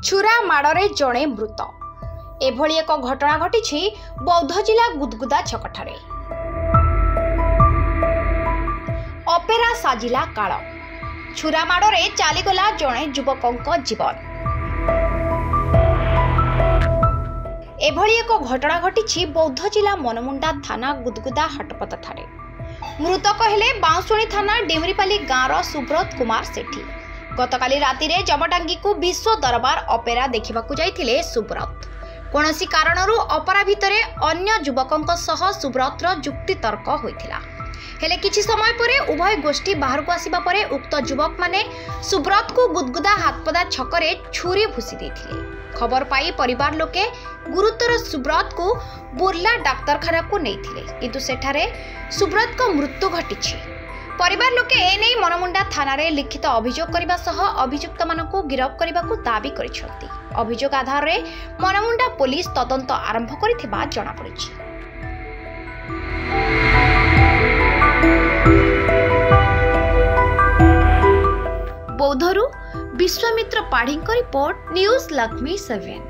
ଛୁରା ମାଡ଼ରେ ଜଣେ ମୃତ। ଏଭଳି ଏକ ଘଟଣା ଘଟିଛି ବୌଦ୍ଧ ଜିଲ୍ଲା ଗୁଦଗୁଦା ଛକଠାରେ। ଅପେରା ସାଜିଲା କାଳ। ଛୁରା ମାଡ଼ରେ ଚାଲିଗଲା ଜଣେ ଯୁବକଙ୍କ ଜୀବନ। ଏଭଳି ଏକ ଘଟଣା ଘଟିଛି ବୌଦ୍ଧ ଜିଲ୍ଲା ମନମୁଣ୍ଡା ଥାନା ଗୁଦଗୁଦା ହାଟପଥଠାରେ। ମୃତକ ହେଲେ ବାଉଁଶୁଣୀ ଥାନା ଡିମରିପାଲି ଗାଁର ସୁବ୍ରତ କୁମାର ସେଠୀ। ଗତକାଲି ରାତିରେ ଜମଟାଙ୍ଗୀକୁ ବିଶ୍ୱ ଦରବାର ଅପେରା ଦେଖିବାକୁ ଯାଇଥିଲେ ସୁବ୍ରତ। କୌଣସି କାରଣରୁ ଅପେରା ଭିତରେ ଅନ୍ୟ ଯୁବକଙ୍କ ସହ ସୁବ୍ରତର ଯୁକ୍ତିତର୍କ ହୋଇଥିଲା। ହେଲେ କିଛି ସମୟ ପରେ ଉଭୟ ଗୋଷ୍ଠୀ ବାହାରକୁ ଆସିବା ପରେ ଉକ୍ତ ଯୁବକମାନେ ସୁବ୍ରତକୁ ଗୁଦଗୁଦା ହାଟପଦା ଛକରେ ଛୁରୀ ଭୁଷି ଦେଇଥିଲେ। ଖବର ପାଇ ପରିବାର ଲୋକେ ଗୁରୁତର ସୁବ୍ରତକୁ ବୁର୍ଲା ଡାକ୍ତରଖାନାକୁ ନେଇଥିଲେ, କିନ୍ତୁ ସେଠାରେ ସୁବ୍ରତଙ୍କ ମୃତ୍ୟୁ ଘଟିଛି। ପରିବାର ଲୋକେ ଏନେଇ ମନମୁଣ୍ଡା ଥାନାରେ ଲିଖିତ ଅଭିଯୋଗ କରିବା ସହ ଅଭିଯୁକ୍ତମାନଙ୍କୁ ଗିରଫ କରିବାକୁ ଦାବି କରିଛନ୍ତି। ଅଭିଯୋଗ ଆଧାରରେ ମନମୁଣ୍ଡା ପୋଲିସ ତଦନ୍ତ ଆରମ୍ଭ କରିଥିବା ଜଣାପଡ଼ିଛି। ବୌଦ୍ଧରୁ ବିଶ୍ୱାମିତ୍ର ପାଢ଼ୀଙ୍କ ରିପୋର୍ଟ, ନ୍ୟୁଜ୍ ଲକ୍ଷ୍ମୀ 7।